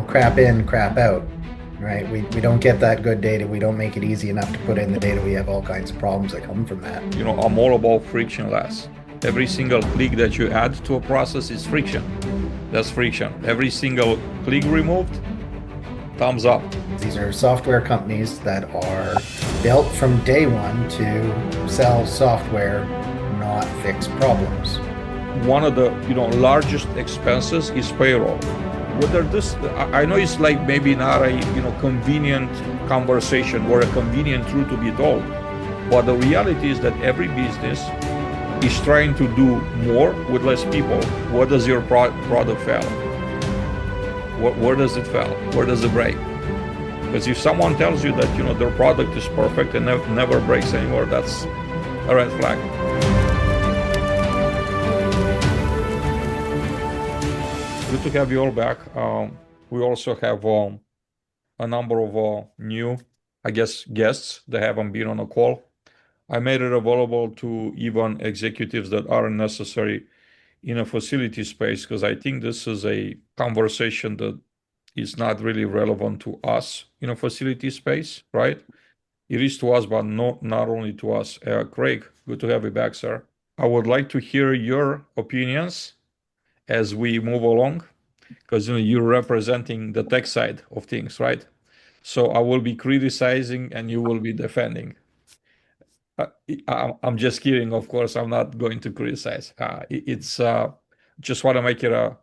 crap in, crap out, right? We don't get that good data. We don't make it easy enough to put in the data. We have all kinds of problems that come from that. I'm all about frictionless. Every single click that you add to a process is friction. That's friction. Every single click removed, thumbs up. These are software companies that are built from day one to sell software, not fix problems. One of the largest expenses is payroll. Whether this, I know it's like maybe not a convenient conversation or a convenient truth to be told, but the reality is that every business is trying to do more with less people. Where does your product fail? Where does it fail? Where does it break? Because if someone tells you that their product is perfect and never breaks anymore, that's a red flag. Good to have you all back. We also have a number of new, I guess, guests that haven't been on a call. I made it available to even executives that aren't necessary in a facility space because I think this is a conversation that is not really relevant to us in a facility space, right? It is to us, but not only to us. Craig, good to have you back, sir. I would like to hear your opinions as we move along because you're representing the tech side of things, right? So I will be criticizing and you will be defending. I'm just kidding, of course. I'm not going to criticize. It's just want to make it a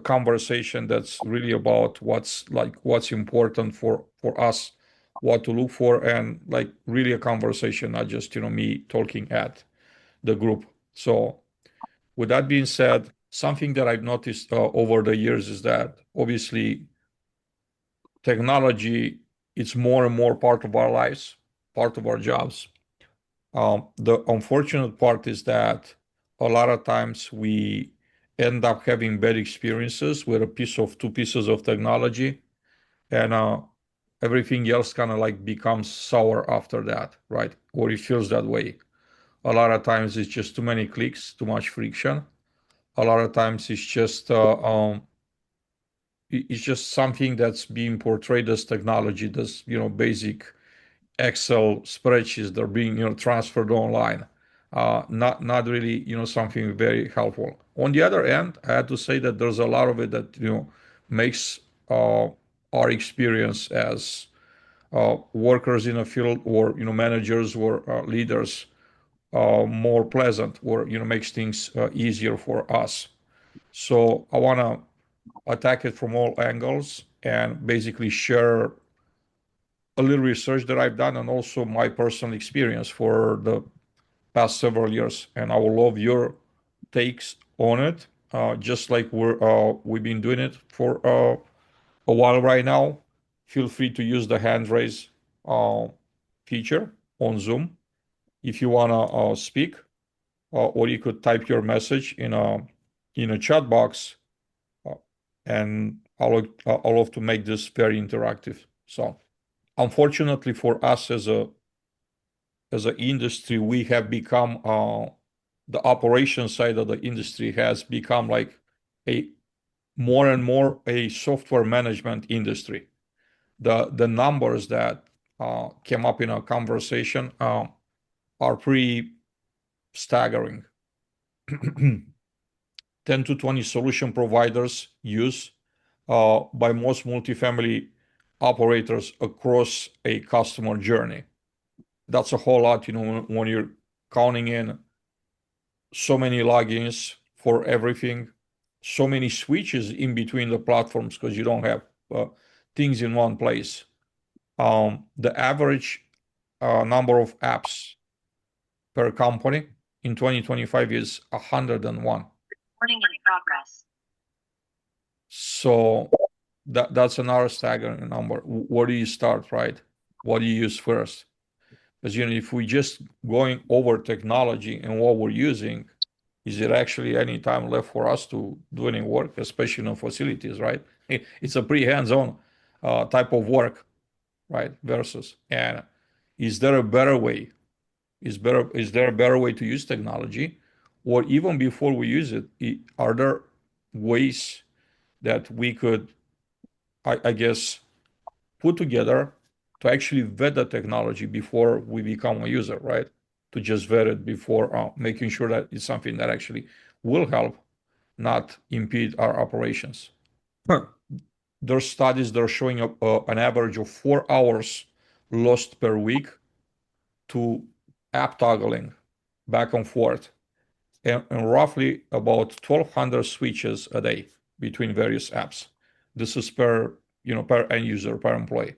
conversation that's really about what's important for us, what to look for, and like really a conversation, not just me talking at the group. So with that being said, something that I've noticed over the years is that obviously technology is more and more part of our lives, part of our jobs. The unfortunate part is that a lot of times we end up having bad experiences with two pieces of technology, and everything else kind of like becomes sour after that, right? Or it feels that way. A lot of times it's just too many clicks, too much friction. A lot of times it's just something that's being portrayed as technology, this basic Excel spreadsheets that are being transferred online. Not really something very helpful. On the other end, I had to say that there's a lot of it that makes our experience as workers in a field or managers or leaders more pleasant, or makes things easier for us. So I want to attack it from all angles and basically share a little research that I've done and also my personal experience for the past several years. And I will love your takes on it, just like we've been doing it for a while right now. Feel free to use the hand raise feature on Zoom if you want to speak, or you could type your message in a chat box, and I'll love to make this very interactive. So unfortunately for us as an industry, we have become the operation side of the industry has become like a more and more a software management industry. The numbers that came up in our conversation are pretty staggering. 10 to 20 solution providers used by most multifamily operators across a customer journey. That's a whole lot, when you're counting in so many logins for everything, so many switches in between the platforms because you don't have things in one place. The average number of apps per company in 2025 is 101. Recording in progress. So that's another staggering number. Where do you start, right? What do you use first? Because if we just going over technology and what we're using, is it actually any time left for us to do any work, especially in facilities, right? It's a pretty hands-on type of work, right? Versus, and is there a better way? Is there a better way to use technology? Or even before we use it, are there ways that we could I guess, put together to actually vet the technology before we become a user, right? To just vet it before making sure that it's something that actually will help, not impede our operations. There's studies that are showing an average of 4 hours lost per week to app toggling back and forth, and roughly about 1,200 switches a day between various apps. This is per end user, per employee.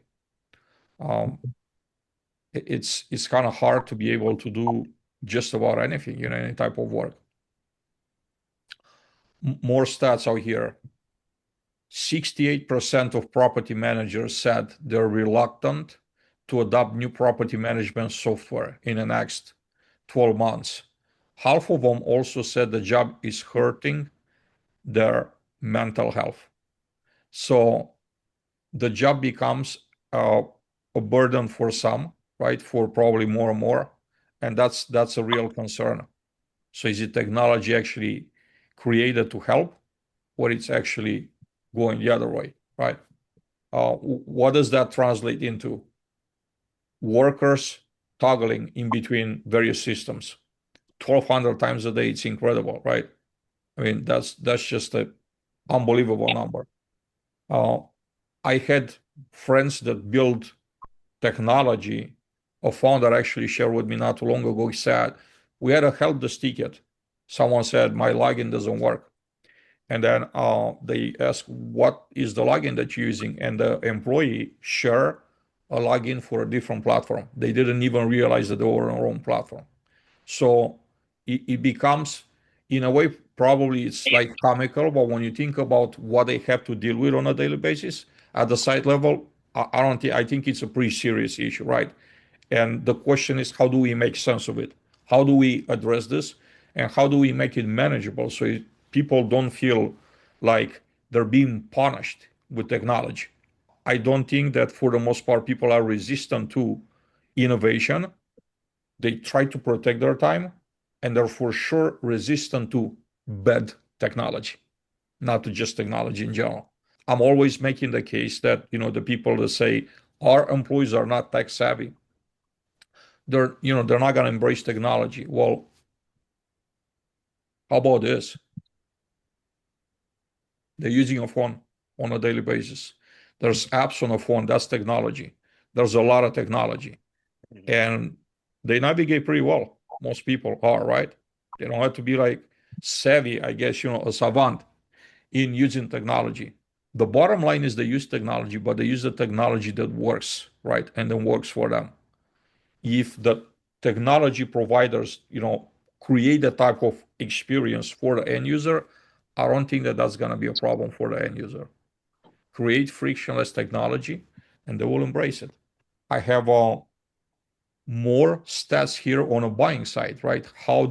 It's kind of hard to be able to do just about anything, any type of work. More stats out here. 68% of property managers said they're reluctant to adopt new property management software in the next 12 months. Half of them also said the job is hurting their mental health. So the job becomes a burden for some, right? For probably more and more. And that's a real concern. So is it technology actually created to help, or it's actually going the other way, right? What does that translate into? Workers toggling in between various systems 1,200 times a day. It's incredible, right? I mean, that's just an unbelievable number. I had friends that build technology. A founder actually shared with me not too long ago. He said, we had a help desk ticket. Someone said, my login doesn't work. And then they asked, what is the login that you're using? And the employee shared a login for a different platform. They didn't even realize that they were on their own platform. So it becomes, in a way, probably it's like comical, but when you think about what they have to deal with on a daily basis at the site level, I think it's a pretty serious issue, right? And the question is, how do we make sense of it? How do we address this? And how do we make it manageable so people don't feel like they're being punished with technology? I don't think that for the most part, people are resistant to innovation. They try to protect their time, and they're for sure resistant to bad technology, not to just technology in general. I'm always making the case that, the people that say our employees are not tech savvy, they're not going to embrace technology. Well, how about this? They're using a phone on a daily basis. There's apps on a phone. That's technology. There's a lot of technology. And they navigate pretty well. Most people are, right? They don't have to be like savvy, I guess, a savant in using technology. The bottom line is they use technology, but they use the technology that works, right? And then works for them. If the technology providers, create a type of experience for the end user, I don't think that that's going to be a problem for the end user. Create frictionless technology, and they will embrace it. I have more stats here on a buying side, right? How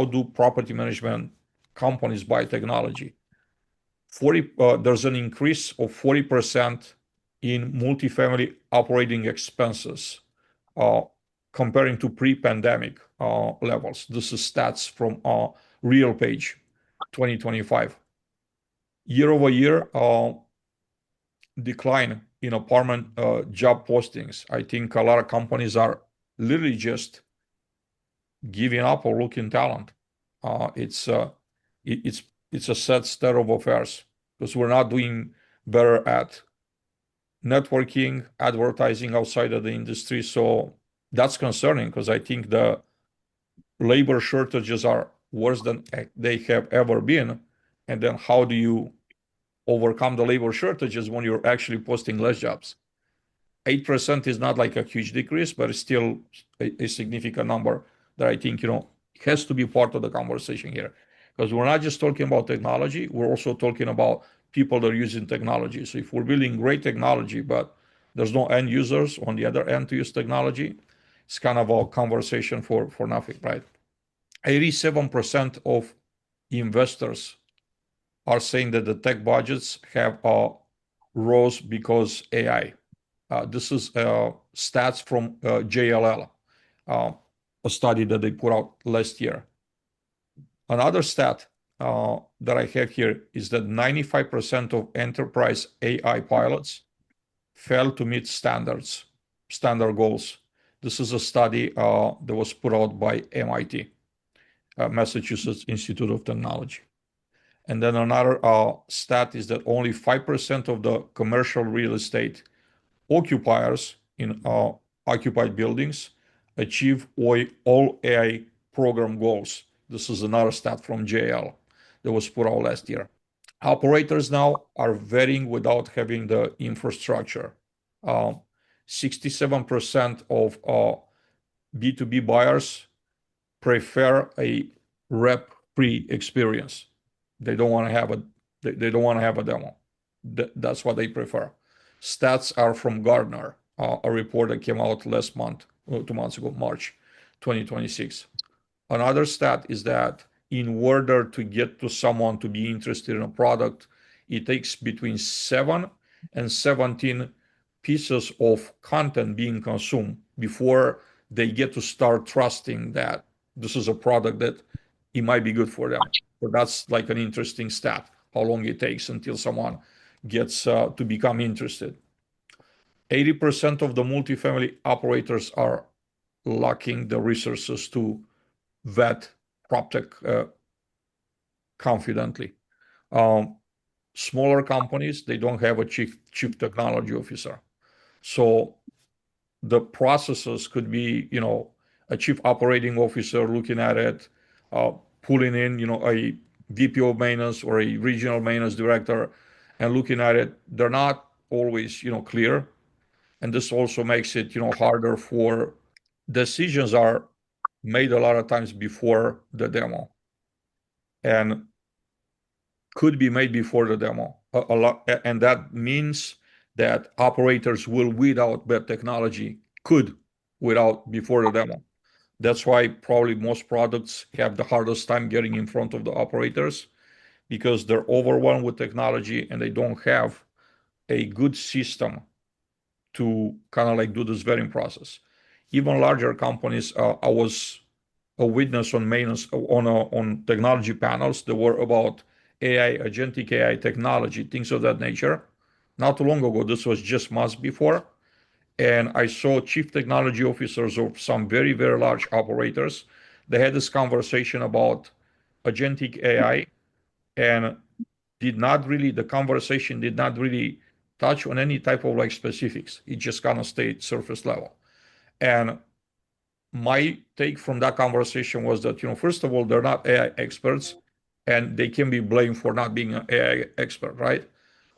do property management companies buy technology? There's an increase of 40% in multifamily operating expenses, comparing to pre-pandemic levels. This is stats from RealPage 2025. Year over year, decline in apartment job postings. I think a lot of companies are literally just giving up or looking talent. It's a sad state of affairs because we're not doing better at networking, advertising outside of the industry. So that's concerning because I think the labor shortages are worse than they have ever been. And then how do you overcome the labor shortages when you're actually posting less jobs? 8% is not like a huge decrease, but it's still a significant number that I think, has to be part of the conversation here. Because we're not just talking about technology, we're also talking about people that are using technology. So if we're building great technology, but there's no end users on the other end to use technology, it's kind of a conversation for nothing, right? 87% of investors are saying that the tech budgets have rose because AI. This is stats from JLL, a study that they put out last year. Another stat that I have here is that 95% of enterprise AI pilots failed to meet standard goals. This is a study that was put out by MIT, Massachusetts Institute of Technology. And then another stat is that only 5% of the commercial real estate occupiers in occupied buildings achieve all AI program goals. This is another stat from JL that was put out last year. Operators now are vetting without having the infrastructure. 67% of B2B buyers prefer a rep-free experience. They don't want to have a demo. That's what they prefer. Stats are from Gartner, a report that came out last month, 2 months ago, March 2026. Another stat is that in order to get to someone to be interested in a product, it takes between 7 and 17 pieces of content being consumed before they get to start trusting that this is a product that it might be good for them. So that's like an interesting stat, how long it takes until someone gets to become interested. 80% of the multifamily operators are lacking the resources to vet PropTech confidently. Smaller companies, they don't have a chief technology officer. So the processes could be, a chief operating officer looking at it, pulling in, a VP of maintenance or a regional maintenance director and looking at it. They're not always, clear. And this also makes it, harder for decisions are made a lot of times before the demo and could be made before the demo a lot. And that means that operators will weed out bad technology, before the demo. That's why probably most products have the hardest time getting in front of the operators because they're overwhelmed with technology and they don't have a good system to kind of like do this vetting process. Even larger companies, I was a witness on maintenance on technology panels that were about AI, agentic AI technology, things of that nature. Not too long ago, this was just months before. And I saw chief technology officers of some very, very large operators. They had this conversation about agentic AI and the conversation did not really touch on any type of like specifics. It just kind of stayed surface level. And my take from that conversation was that, first of all, they're not AI experts and they can be blamed for not being an AI expert, right?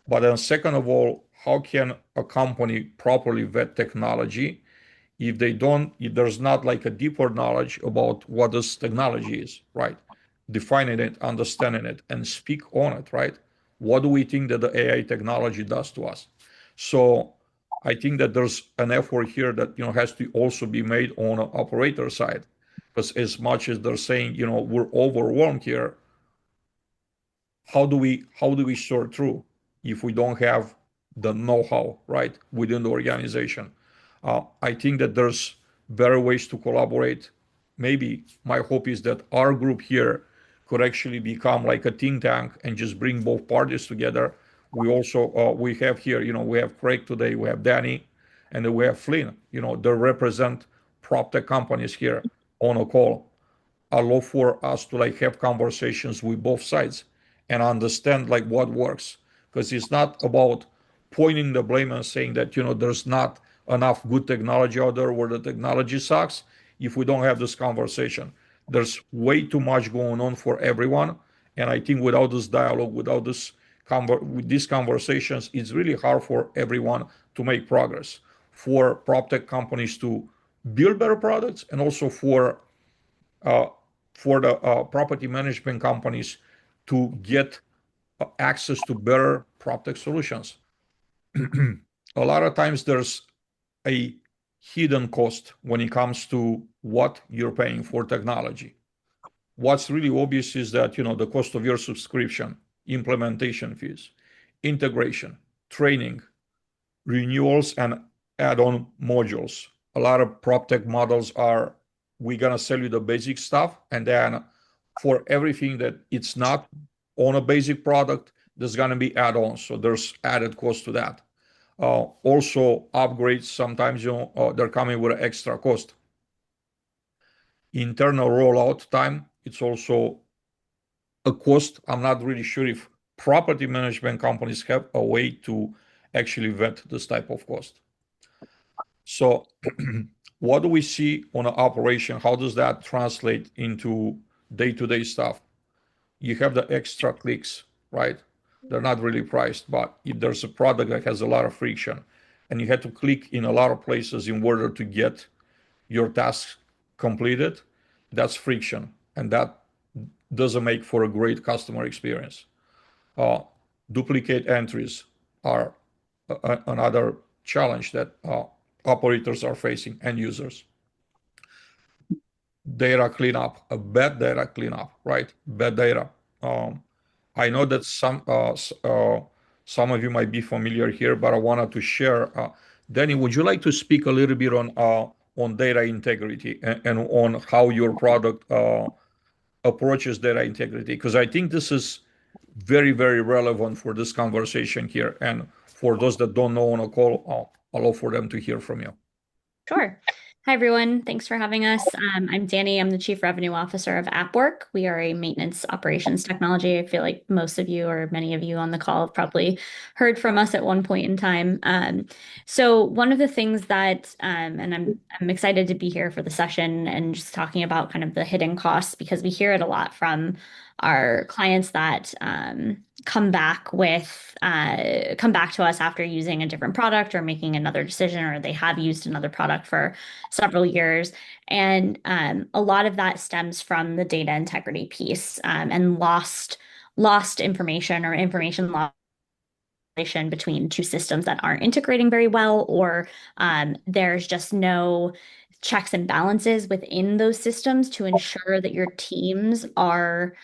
But then second of all, how can a company properly vet technology if there's not like a deeper knowledge about what this technology is, right? Defining it, understanding it, and speak on it, right? What do we think that the AI technology does to us? So I think that there's an effort here that has to also be made on an operator side, because as much as they're saying we're overwhelmed here, how do we sort through if we don't have the know-how right within the organization? I think that there's better ways to collaborate. Maybe my hope is that our group here could actually become like a think tank and just bring both parties together. We also we have here, we have Craig today, we have Danny, and then we have Flynn. They represent PropTech companies here on a call. Allow for us to like have conversations with both sides and understand like what works, because it's not about pointing the blame and saying that there's not enough good technology out there where the technology sucks. If we don't have this conversation, there's way too much going on for everyone, and I think without this dialogue, without with these conversations, it's really hard for everyone to make progress, for PropTech companies to build better products, and also for the property management companies to get access to better PropTech solutions. A lot of times there's a hidden cost when it comes to what you're paying for technology. What's really obvious is that the cost of your subscription, implementation fees, integration, training, renewals, and add-on modules. A lot of PropTech models are, we're gonna sell you the basic stuff, and then for everything that it's not on a basic product, there's gonna be add-ons. So there's added cost to that. Also, upgrades sometimes they're coming with extra cost. Internal rollout time, it's also a cost. I'm not really sure if property management companies have a way to actually vet this type of cost. So what do we see on an operation? How does that translate into day-to-day stuff? You have the extra clicks, right? They're not really priced, but if there's a product that has a lot of friction and you had to click in a lot of places in order to get your tasks completed, that's friction. And that doesn't make for a great customer experience. Duplicate entries are another challenge that operators are facing and users. Data cleanup, a bad data cleanup, right? Bad data. I know that some of you might be familiar here, but I wanted to share. Danny, would you like to speak a little bit on data integrity and on how your product approaches data integrity? Because I think this is very, very relevant for this conversation here. And for those that don't know on a call, I'll allow for them to hear from you. Sure. Hi, everyone. Thanks for having us. I'm Danny. I'm the Chief Revenue Officer of AppWork. We are a maintenance operations technology. I feel like most of you or many of you on the call have probably heard from us at one point in time. So one of the things that, and I'm excited to be here for the session and just talking about kind of the hidden costs, because we hear it a lot from our clients that come back to us after using a different product or making another decision, or they have used another product for several years. And a lot of that stems from the data integrity piece, and lost information or information loss between two systems that aren't integrating very well, or there's just no checks and balances within those systems to ensure that your teams are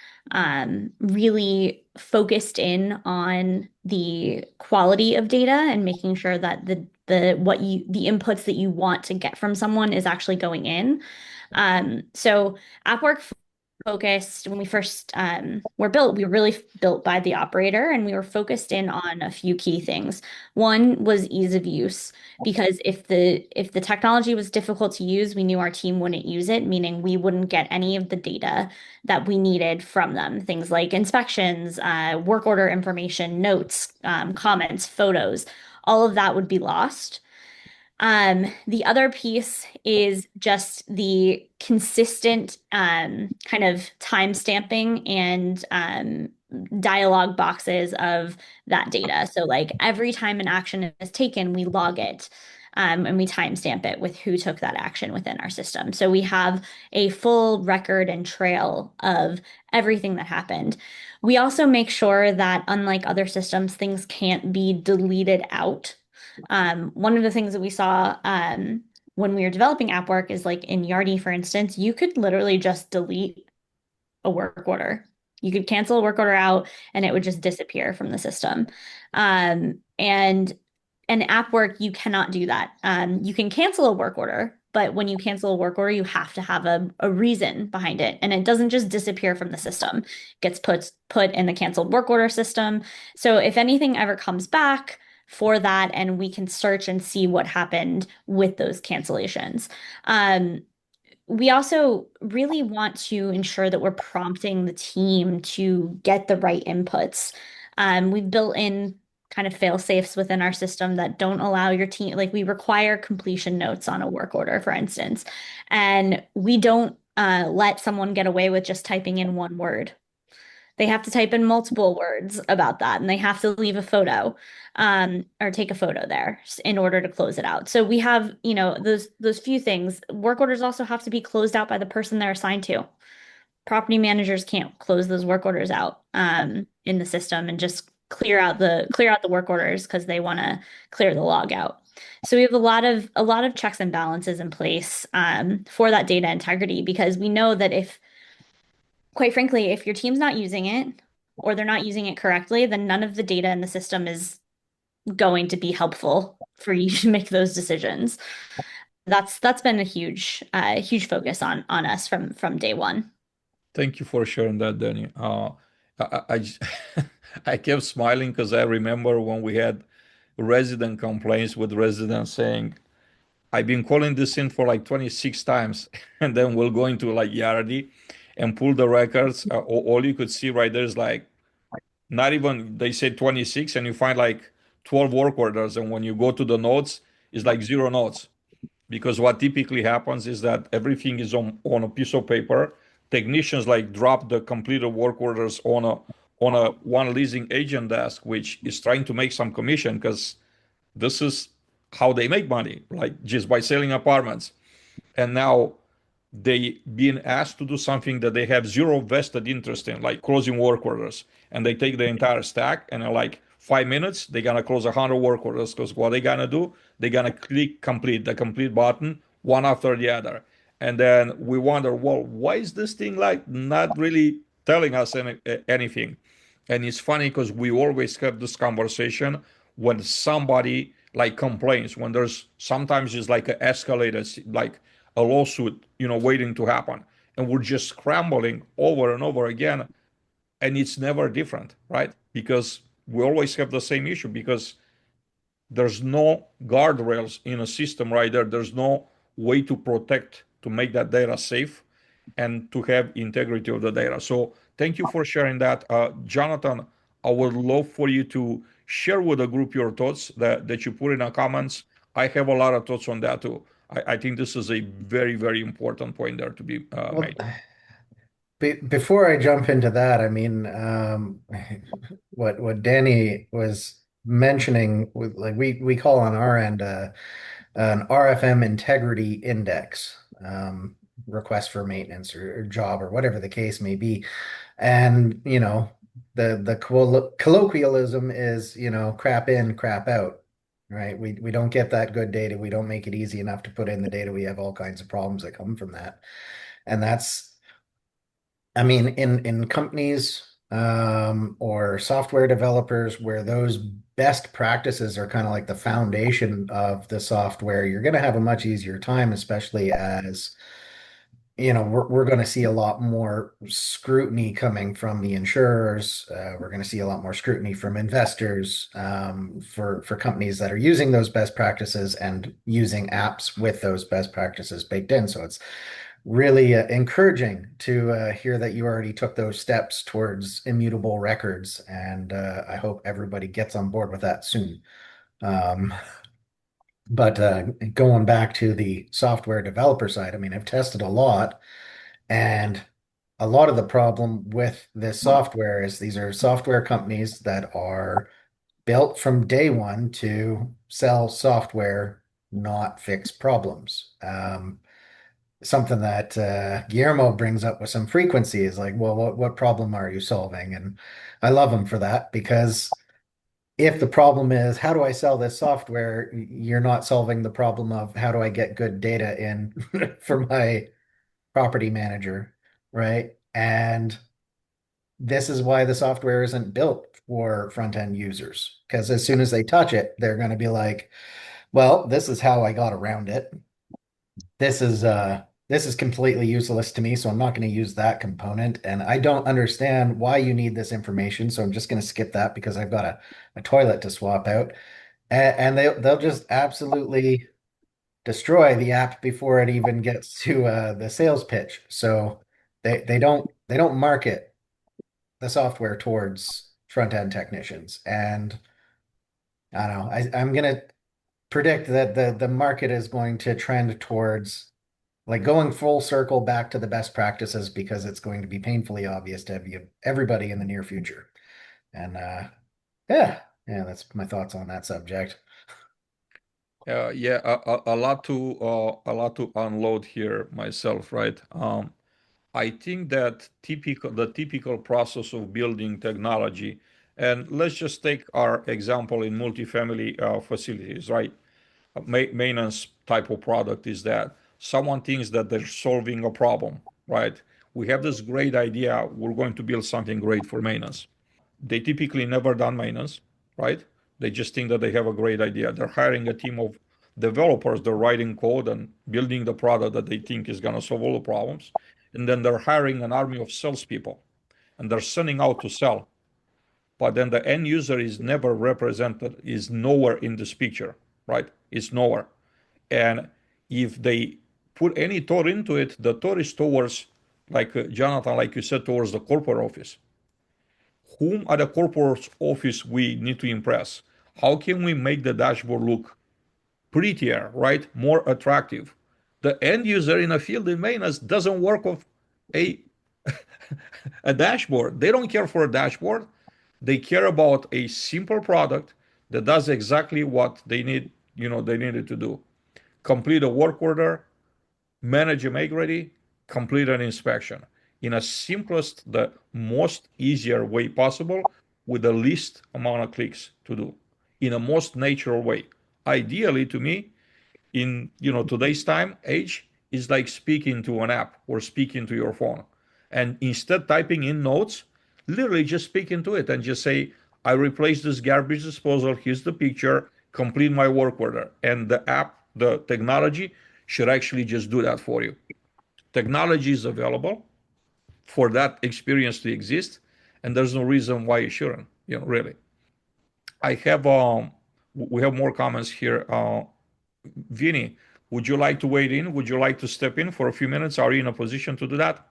really focused in on the quality of data and making sure that the inputs that you want to get from someone is actually going in. So AppWork focused when we first were built, we were really built by the operator, and we were focused in on a few key things. One was ease of use, because if the technology was difficult to use, we knew our team wouldn't use it, meaning we wouldn't get any of the data that we needed from them. Things like inspections, work order information, notes, comments, photos, all of that would be lost. The other piece is just the consistent kind of time stamping and dialog boxes of that data. So like every time an action is taken, we log it. And we timestamp it with who took that action within our system. So we have a full record and trail of everything that happened. We also make sure that, unlike other systems, things can't be deleted out. One of the things that we saw when we were developing AppWork is, like in Yardi, for instance, you could literally just delete a work order. You could cancel a work order out and it would just disappear from the system. And AppWork, you cannot do that. You can cancel a work order, but when you cancel a work order, you have to have a reason behind it. And it doesn't just disappear from the system. It gets put in the canceled work order system. So if anything ever comes back for that, and we can search and see what happened with those cancellations. We also really want to ensure that we're prompting the team to get the right inputs. We've built in kind of fail safes within our system that don't allow your team, like we require completion notes on a work order, for instance, and we don't let someone get away with just typing in one word. They have to type in multiple words about that, and they have to leave a photo or take a photo there in order to close it out. So we have, those few things. Work orders also have to be closed out by the person they're assigned to. Property managers can't close those work orders out in the system and just clear out the work orders because they want to clear the log out. So we have a lot of checks and balances in place for that data integrity, because we know that quite frankly, if your team's not using it or they're not using it correctly, then none of the data in the system is going to be helpful for you to make those decisions. That's been a huge focus on us from day one. Thank you for sharing that, Danny. I kept smiling because I remember when resident complaints with residents saying, I've been calling this in for like 26 times, and then we'll go into like Yardi and pull the records. All you could see right there is like not even, they say 26, and you find like 12 work orders, and when you go to the notes, it's like zero notes. Because what typically happens is that everything is on a piece of paper. Technicians like drop the completed work orders on a one leasing agent desk, which is trying to make some commission because this is how they make money, like just by selling apartments. And now they being asked to do something that they have zero vested interest in, like closing work orders, and they take the entire stack, and in like 5 minutes they're gonna close 100 work orders, because what they're gonna do, they're gonna click complete, the complete button, one after the other. And then we wonder, well, why is this thing like not really telling us anything? And it's funny because we always have this conversation when somebody like complains, when there's sometimes it's like an escalated, like a lawsuit, waiting to happen. And we're just scrambling over and over again. And it's never different, right? Because we always have the same issue, because there's no guardrails in a system right there. There's no way to protect, to make that data safe and to have integrity of the data. So thank you for sharing that. Jonathan, I would love for you to share with the group your thoughts that you put in the comments. I have a lot of thoughts on that too. I think this is a very, very important point there to be Well, made. before I jump into that, I mean, what Danny was mentioning, with like we call on our end an RFM integrity index, request for maintenance or job or whatever the case may be, and the colloquialism is crap in, crap out. Right. We don't get that good data. We don't make it easy enough to put in the data. We have all kinds of problems that come from that. And that's, I mean, in companies or software developers where those best practices are kind of like the foundation of the software, you're going to have a much easier time, especially as we're going to see a lot more scrutiny coming from the insurers. We're going to see a lot more scrutiny from investors, for companies that are using those best practices and using apps with those best practices baked in. So it's really encouraging to hear that you already took those steps towards immutable records, and I hope everybody gets on board with that soon. Um, but going back to the software developer side, I mean, I've tested a lot, and a lot of the problem with this software is these are software companies that are built from day one to sell software, not fix problems. Something that Guillermo brings up with some frequency is like, well, what problem are you solving? And I love him for that, because if the problem is how do I sell this software, you're not solving the problem of how do I get good data in for my property manager, right? And this is why the software isn't built for front end users, because as soon as they touch it, they're going to be like, well, this is how I got around it. This is completely useless to me, so I'm not going to use that component. And I don't understand why you need this information, so I'm just going to skip that because I've got a toilet to swap out. And they'll just absolutely destroy the app before it even gets to the sales pitch. So they don't market the software towards front end technicians. And I don't know, I'm gonna predict that the market is going to trend towards like going full circle back to the best practices, because it's going to be painfully obvious to everybody in the near future. And yeah, that's my thoughts on that subject. Yeah, a lot to unload here myself, right? I think that the typical process of building technology, and let's just take our example in multifamily facilities, right? Maintenance type of product is that someone thinks that they're solving a problem, right? We have this great idea, we're going to build something great for maintenance. They typically never done maintenance, right? They just think that they have a great idea. They're hiring a team of developers, they're writing code and building the product that they think is going to solve all the problems. And then they're hiring an army of salespeople, and they're sending out to sell. but then the end user is never represented, is nowhere in this picture, right? It's nowhere. And if they put any thought into it, the thought is towards, like Jonathan, like you said, towards the corporate office. Whom at the corporate office we need to impress? How can we make the dashboard look prettier, right? More attractive. The end user in a field in maintenance doesn't work with a a dashboard. They don't care for a dashboard. They care about a simple product that does exactly what they need, they needed to do. Complete a work order, manage a make ready, complete an inspection in a simplest, the most easier way possible with the least amount of clicks to do in a most natural way. Ideally, to me, in today's time age, is like speaking to an app or speaking to your phone, and instead typing in notes, literally just speak into it and just say, I replaced this garbage disposal, here's the picture, complete my work order. And the app, the technology should actually just do that for you. Technology is available for that experience to exist, and there's no reason why it shouldn't, really. I have we have more comments here. Vinny, would you like to weigh in? Would you like to step in for a few minutes? Are you in a position to do that?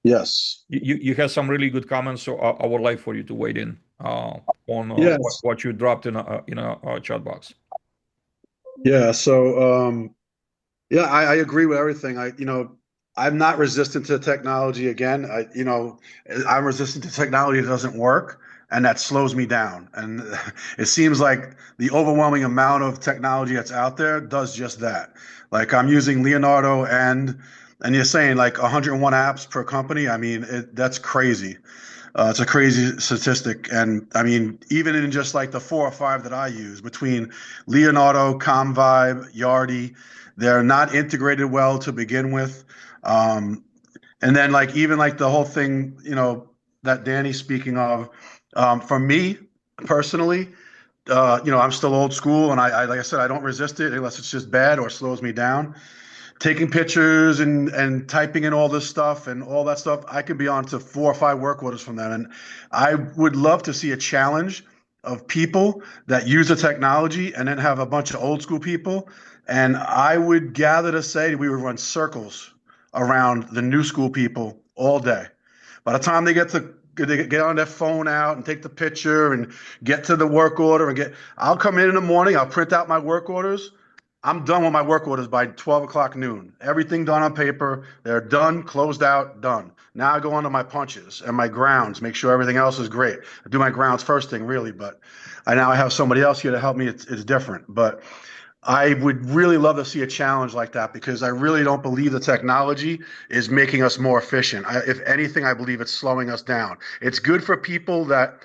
Yes. You have some really good comments, so I would like for you to weigh in on Yes. what you dropped in a chat box. Yeah. So, yeah, I agree with everything. I'm not resistant to technology. Again, I'm resistant to technology that doesn't work, and that slows me down. And it seems like the overwhelming amount of technology that's out there does just that. Like I'm using Leonardo, and you're saying like 101 apps per company. I mean, that's crazy. It's a crazy statistic. And I mean, even in just like the 4 or 5 that I use between Leonardo, ComVibe, Yardi, they're not integrated well to begin with. And then like even like the whole thing, that Danny's speaking of, for me personally, I'm still old school, and I like I said, I don't resist it unless it's just bad or slows me down. Taking pictures and typing in all this stuff and all that stuff, I could be on to 4 or 5 work orders from that. And I would love to see a challenge of people that use the technology and then have a bunch of old school people. And I would gather to say we would run circles around the new school people all day. By the time they get on their phone out and take the picture and get to the work order I'll come in the morning, I'll print out my work orders. I'm done with my work orders by 12 o'clock noon. Everything done on paper. They're done, closed out, done. Now I go on to my punches and my grounds, make sure everything else is great. I do my grounds first thing, really, but I have somebody else here to help me. It's different. But I would really love to see a challenge like that, because I really don't believe the technology is making us more efficient. If anything, I believe it's slowing us down. It's good for people that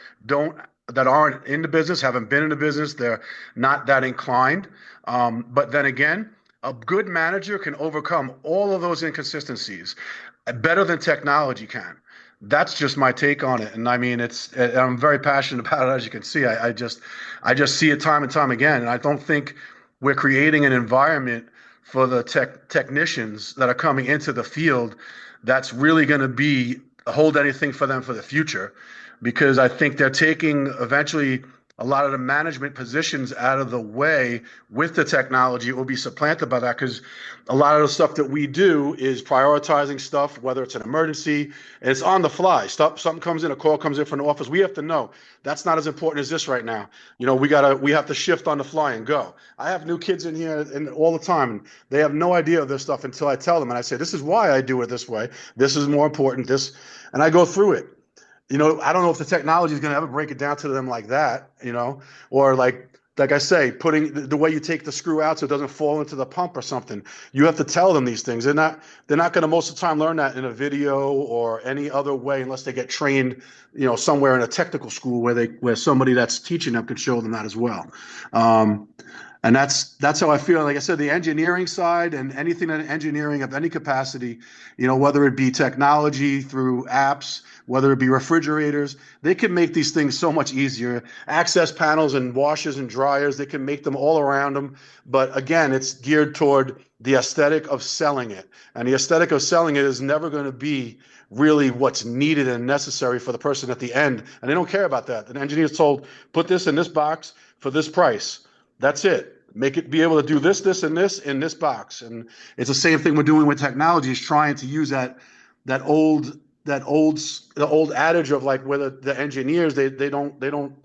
aren't in the business, haven't been in the business, they're not that inclined. But then again, a good manager can overcome all of those inconsistencies better than technology can. That's just my take on it. And I mean, I'm very passionate about it, as you can see. I just see it time and time again. And I don't think we're creating an environment for the technicians that are coming into the field that's really going to hold anything for them for the future, because I think they're taking eventually a lot of the management positions out of the way with the technology. It will be supplanted by that, because a lot of the stuff that we do is prioritizing stuff, whether it's an emergency, it's on the fly. Something comes in, a call comes in from the office. We have to know that's not as important as this right now. We have to shift on the fly and go. I have new kids in here and all the time, and they have no idea of this stuff until I tell them. And I say, this is why I do it this way. This is more important. And I go through it. I don't know if the technology is going to ever break it down to them like that, or like I say, putting the way you take the screw out so it doesn't fall into the pump or something. You have to tell them these things. They're not going to most of the time learn that in a video or any other way, unless they get trained, somewhere in a technical school where somebody that's teaching them could show them that as well. And And that's how I feel. Like I said, the engineering side and anything in engineering of any capacity, whether it be technology through apps, whether it be refrigerators, they can make these things so much easier. Access panels and washers and dryers, they can make them all around them. But again, it's geared toward the aesthetic of selling it. And the aesthetic of selling it is never going to be really what's needed and necessary for the person at the end. And they don't care about that. An engineer is told, put this in this box for this price. That's it. Make it be able to do this, this, and this in this box. And it's the same thing we're doing with technology, is trying to use that old the old adage of like whether the engineers they don't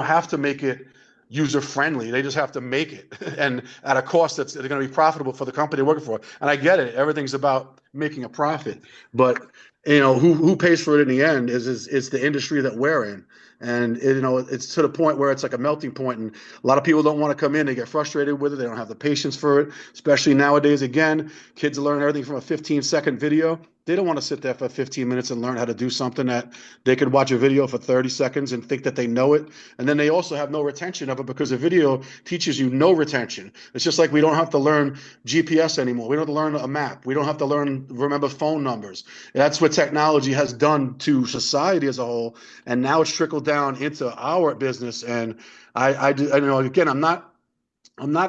have to make it user friendly. They just have to make it and at a cost that's going to be profitable for the company they're working for. And I get it. Everything's about making a profit, but who pays for it in the end is the industry that we're in. And it's to the point where it's like a melting point, and a lot of people don't want to come in. They get frustrated with it. They don't have the patience for it, especially nowadays. Again, kids learn everything from a 15-second video. They don't want to sit there for 15 minutes and learn how to do something that they could watch a video for 30 seconds and think that they know it. And then they also have no retention of it because the video teaches you no retention. It's just like we don't have to learn GPS anymore. We don't have to learn a map. We don't have to remember phone numbers. That's what technology has done to society as a whole. And now it's trickled down into our business. And I again, I'm not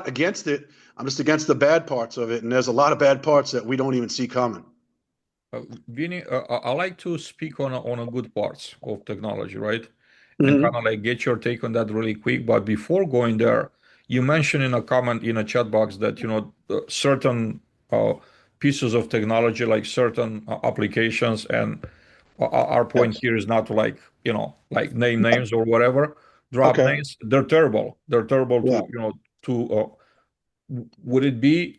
against it. I'm just against the bad parts of it. And there's a lot of bad parts that we don't even see coming. Vinny, I like to speak on a good parts of technology, right? And kind of like get your take on that really quick. But before going there, you mentioned in a comment in a chat box that certain pieces of technology, like certain applications, and our point Yes. here is not to like name names or whatever, drop Okay. names. They're terrible. They're terrible Yeah. to would it be,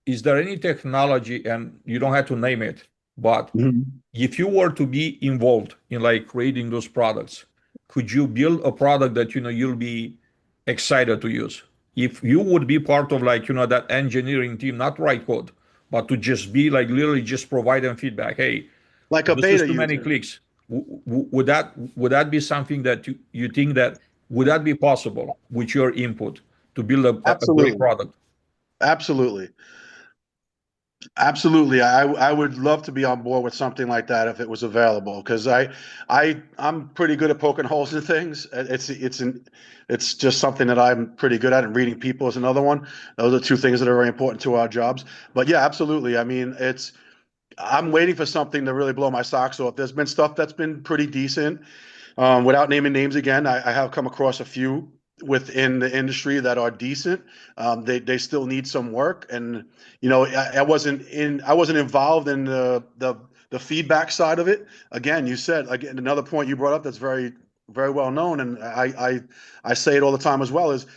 is there any technology, and you don't have to name it, but Mhm. if you were to be involved in like creating those products, could you build a product that you'll be excited to use? If you would be part of like that engineering team, not write code, but to just be like literally just provide them feedback. Hey, Like a this is beta too many user. clicks. Would that be something that you think that would that be possible with your input to build a great Absolutely. product? Absolutely. Absolutely. I would love to be on board with something like that if it was available, because I'm pretty good at poking holes in things. It's just something that I'm pretty good at, and reading people is another one. Those are two things that are very important to our jobs. But yeah, absolutely. I mean, I'm waiting for something to really blow my socks off. There's been stuff that's been pretty decent. Without naming names again, I have come across a few within the industry that are decent. They still need some work, and I wasn't involved in the feedback side of it. Again, you said again another point you brought up that's very very well known, and I say it all the time as well, is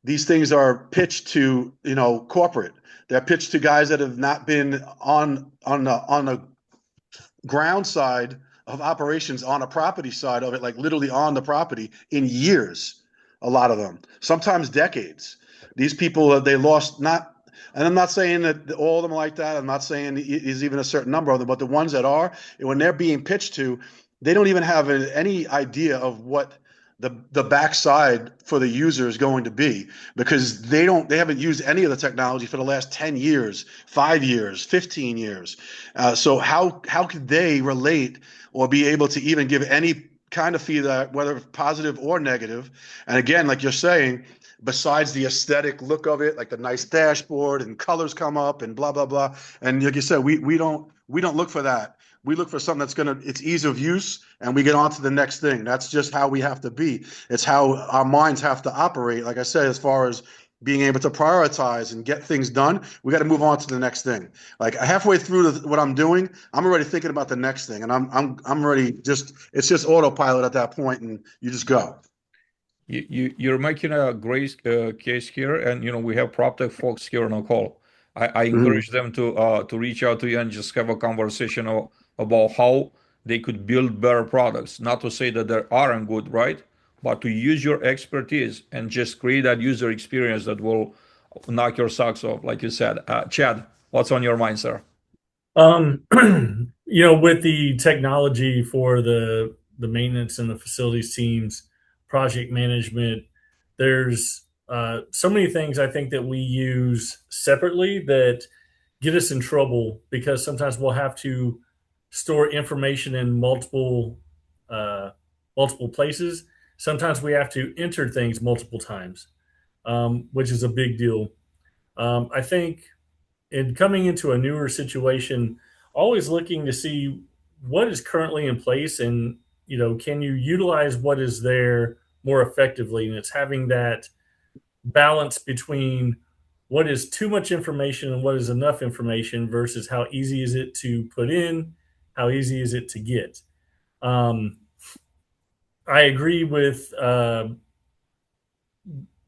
these things are pitched to corporate. They're pitched to guys that have not been on the ground side of operations, on a property side of it, like literally on the property, in years. A lot of them, sometimes decades. These people, they lost not, and I'm not saying that all of them are like that. I'm not saying there's even a certain number of them, but the ones that are, when they're being pitched to, they don't even have any idea of what the backside for the user is going to be, because they haven't used any of the technology for the last 10 years, 5 years, 15 years. So how could they relate or be able to even give any kind of feedback, whether positive or negative? And again, like you're saying, besides the aesthetic look of it, like the nice dashboard and colors come up and blah blah blah. And like you said, we don't look for that. We look for something it's ease of use, and we get on to the next thing. That's just how we have to be. It's how our minds have to operate. Like I said, as far as being able to prioritize and get things done, we got to move on to the next thing. Like halfway through what I'm doing, I'm already thinking about the next thing, and I'm already it's just autopilot at that point, and you just go. You're making a great case here, and we have PropTech folks here on the call. I Mhm. encourage them to reach out to you and just have a conversation about how they could build better products. Not to say that there aren't good, right? But to use your expertise and just create that user experience that will knock your socks off, like you said. Chad, what's on your mind, sir? Um, with the technology for the maintenance and the facilities teams, project management, there's so many things I think that we use separately that get us in trouble because sometimes we'll have to store information in uh, multiple places. Sometimes we have to enter things multiple times, which is a big deal. I think in coming into a newer situation, always looking to see what is currently in place and can you utilize what is there more effectively, and it's having that balance between what is too much information and what is enough information versus how easy is it to put in, how easy is it to get. um, I agree with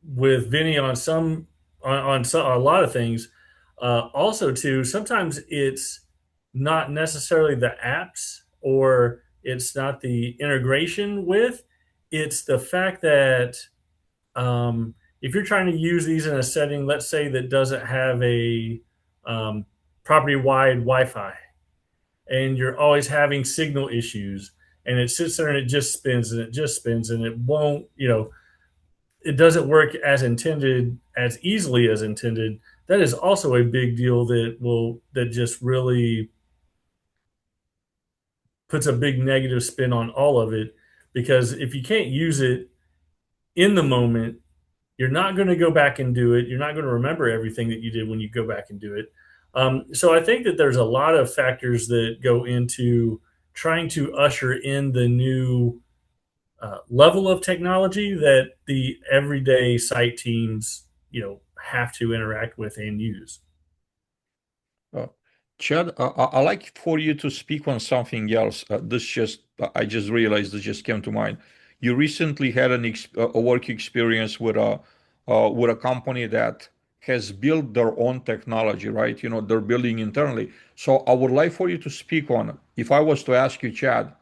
Vinny on a lot of things. Also, too, sometimes it's not necessarily the apps or it's not the integration with. It's the fact that if you're trying to use these in a setting, let's say that doesn't have a um, property-wide Wi-Fi, and you're always having signal issues, and it sits there and it just spins and it just spins and it won't, it doesn't work as intended as easily as intended. That is also a big deal that just really puts a big negative spin on all of it, because if you can't use it in the moment, you're not going to go back and do it. You're not going to remember everything that you did when you go back and do it. So I think that there's a lot of factors that go into trying to usher in the new level of technology that the everyday site teams, have to interact with and use. Uh, Chad, I like for you to speak on something else. I just realized this just came to mind. You recently had a work experience with a company that has built their own technology, right? They're building internally. So I would like for you to speak on, if I was to ask you, Chad,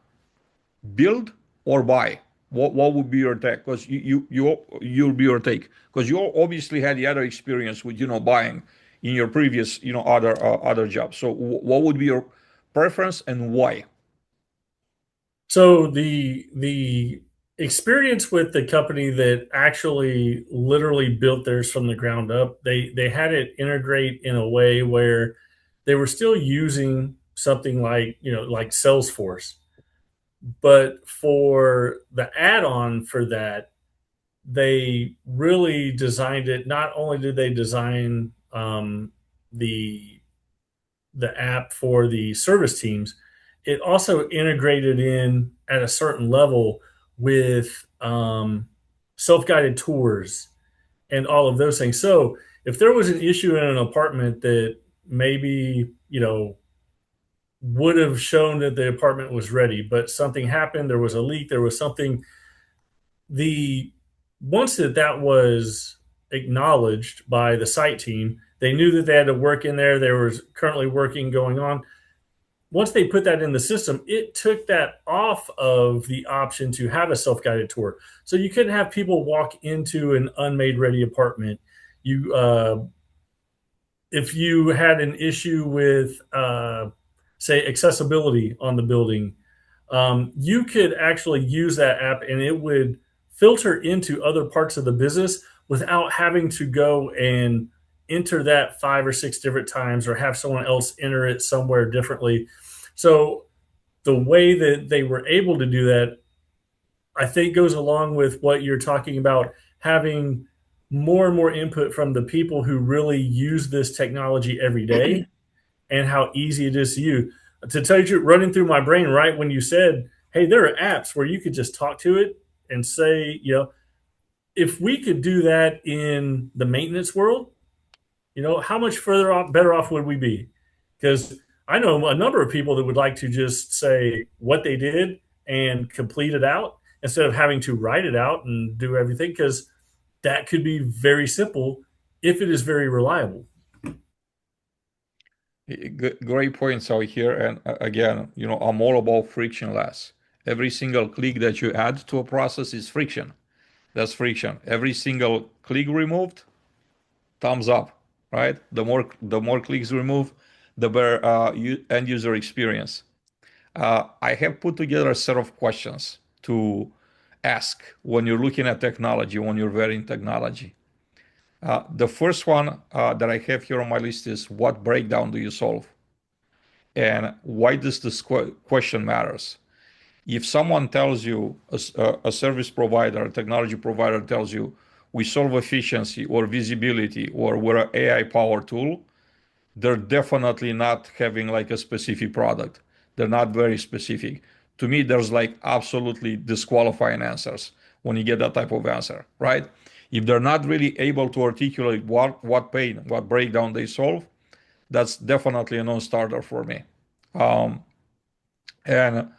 build or buy? What would be your take? Because you'll be your take, because you obviously had the other experience with buying in your previous other jobs. So what would be your preference and why? So the experience with the company that actually literally built theirs from the ground up, they had it integrate in a way where they were still using something like like Salesforce, but for the add-on for that, they really designed it. Not only did they design the the app for the service teams, it also integrated in at a certain level with self-guided tours and all of those things. So if there was an issue in an apartment that maybe would have shown that the apartment was ready, but something happened, there was a leak, there was something, the once that was acknowledged by the site team, they knew that they had to work in there. There was currently working going on. Once they put that in the system, it took that off of the option to have a self-guided tour. So you couldn't have people walk into an unmade ready apartment. You If you had an issue with say accessibility on the building, you could actually use that app and it would filter into other parts of the business without having to go and enter that 5 or 6 different times or have someone else enter it somewhere differently. So the way that they were able to do that, I think, goes along with what you're talking about, having more and more input from the people who really use this technology every day and how easy it is to use. To tell you the truth, running through my brain right when you said, hey, there are apps where you could just talk to it and say, if we could do that in the maintenance world, how much better off would we be? Because I know a number of people that would like to just say what they did and complete it out instead of having to write it out and do everything, because that could be very simple if it is very reliable. Great points out here. And again, I'm all about frictionless. Every single click that you add to a process is friction. That's friction. Every single click removed, thumbs up, right? The more clicks removed, the better end user experience. I have put together a set of questions to ask when you're looking at technology, when you're vetting technology. The first one that I have here on my list is what breakdown do you solve? And why does this question matters? If someone tells you, a service provider, a technology provider tells you, we solve efficiency or visibility or we're an AI power tool, they're definitely not having like a specific product. They're not very specific. To me, there's like absolutely disqualifying answers when you get that type of answer, right? If they're not really able to articulate what pain, what breakdown they solve, that's definitely a non-starter for me. Um, and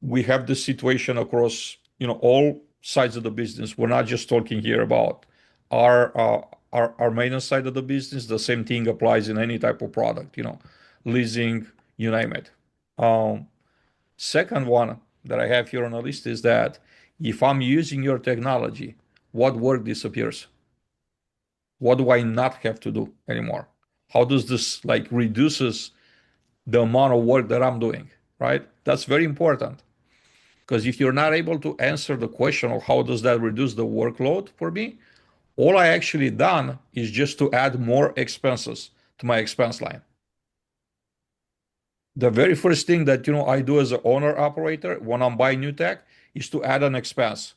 we have this situation across, all sides of the business. We're not just talking here about our our maintenance side of the business. The same thing applies in any type of product, leasing, you name it. Um, Second one that I have here on the list is that if I'm using your technology, what work disappears? What do I not have to do anymore? How does this like reduces the amount of work that I'm doing, right? That's very important. Because if you're not able to answer the question of how does that reduce the workload for me, all I actually done is just to add more expenses to my expense line. The very first thing that I do as an owner operator when I'm buying new tech is to add an expense.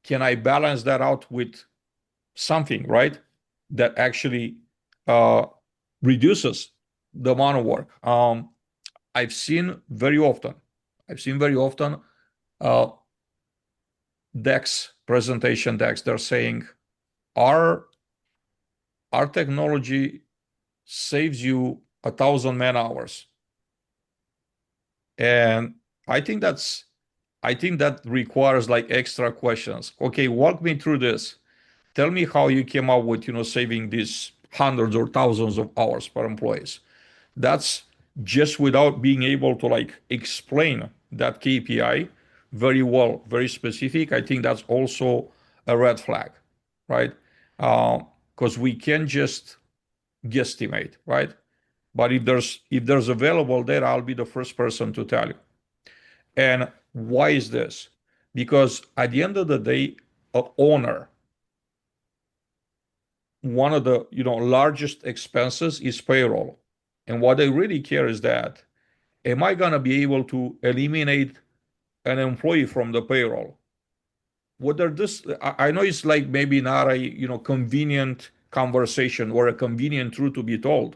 Can I balance that out with something, right? That actually uh, reduces the amount of work. I've seen very often, I've seen very often uh, decks, presentation decks, they're saying our our technology saves you 1,000 man hours. And I think that's I think that requires like extra questions. Okay, walk me through this. Tell me how you came up with, saving these hundreds or thousands of hours per employees. That's just without being able to like explain that KPI very well, very specific. I think that's also a red flag, right? Because we can just guesstimate, right? But if there's available data, I'll be the first person to tell you. And why is this? Because at the end of the day, a owner, one of the largest expenses is payroll. And what they really care is that, am I gonna be able to eliminate an employee from the payroll? Whether this, I know it's like maybe not a convenient conversation or a convenient truth to be told,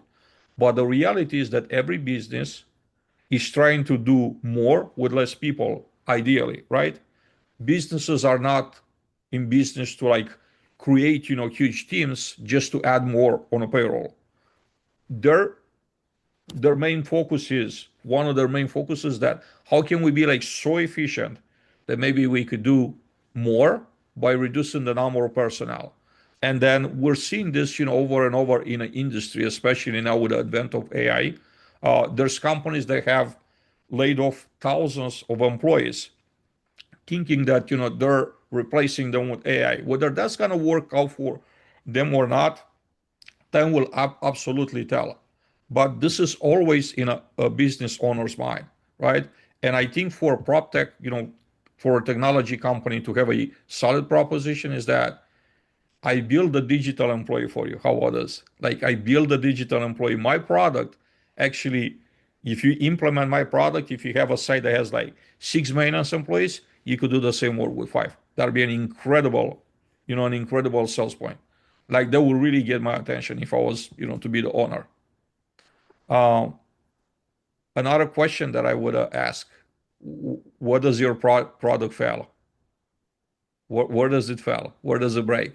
but the reality is that every business is trying to do more with less people, ideally, right? Businesses are not in business to like create huge teams just to add more on a payroll. Their main focus is one of their main focuses that how can we be like so efficient that maybe we could do more by reducing the number of personnel. And then we're seeing this over and over in an industry, especially now with the advent of AI. There's companies that have laid off thousands of employees thinking that they're replacing them with AI. Whether that's going to work out for them or not, time will absolutely tell. But this is always in a business owner's mind, right? And I think for PropTech, for a technology company to have a solid proposition is that I build a digital employee for you. How about this? Like I build a digital employee. My product actually, if you implement my product, if you have a site that has like 6 maintenance employees, you could do the same work with 5. That'd be an incredible sales point. Like that will really get my attention if I was, to be the owner. Um, Another question that I would ask: what does your product fail? Where does it fail? Where does it break?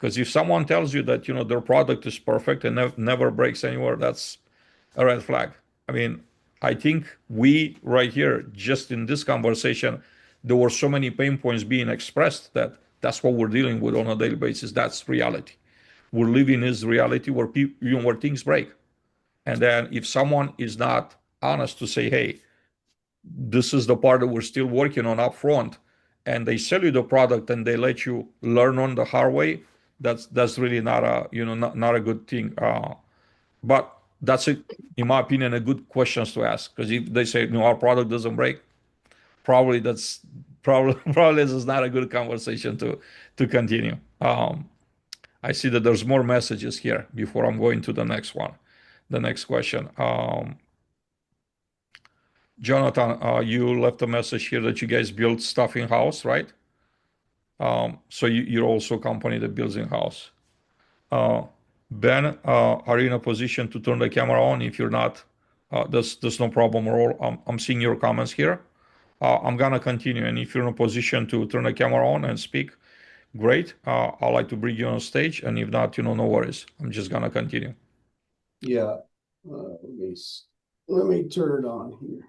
Because if someone tells you that their product is perfect and never breaks anywhere, that's a red flag. I mean, I think we right here, just in this conversation, there were so many pain points being expressed that that's what we're dealing with on a daily basis. That's reality. We're living in this reality where people, where things break. And then if someone is not honest to say, hey, this is the part that we're still working on up front, and they sell you the product and they let you learn on the hard way, that's really not a not a good thing. But that's it, in my opinion, a good questions to ask, because if they say no, our product doesn't break, probably that's probably probably this is not a good conversation to continue. I see that there's more messages here before I'm going to the next one, the next question. Jonathan, you left a message here that you guys build stuff in-house, right? So you're also a company that builds in-house. Uh, Ben, are you in a position to turn the camera on? If you're not, there's no problem at all. I'm seeing your comments here. I'm gonna continue, and if you're in a position to turn the camera on and speak, great. I'd like to bring you on stage, and if not, no worries. I'm just gonna continue. Yeah, let me turn it on here.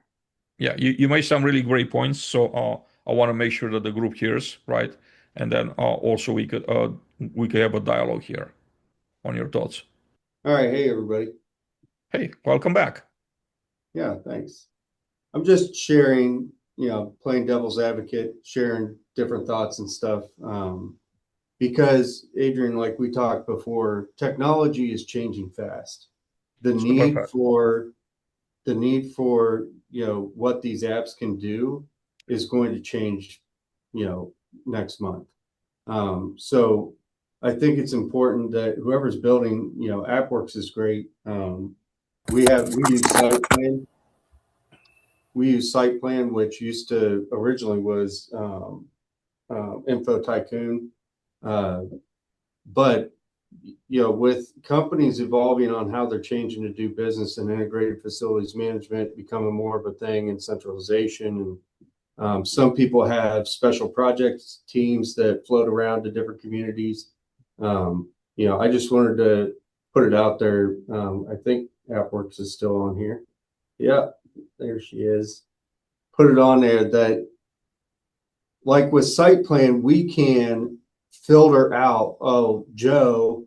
Yeah, you made some really great points, so I want to make sure that the group hears, right? And then also we could have a dialogue here on your thoughts. All right, hey everybody. Hey, welcome back. Yeah, thanks. I'm just sharing, playing devil's advocate, sharing different thoughts and stuff. Because Adrian, like we talked before, technology is changing fast. The need Perfect. for what these apps can do is going to change, next month. So I think it's important that whoever's building, AppWorks is great. We use SitePlan. We use SitePlan, which originally was Info Tycoon. But with companies evolving on how they're changing to do business and integrated facilities management becoming more of a thing, and centralization, and some people have special projects teams that float around to different communities. I just wanted to put it out there. I think AppWorks is still on here. Yeah, there she is. Put it on there that, like with SitePlan, we can filter out, Joe,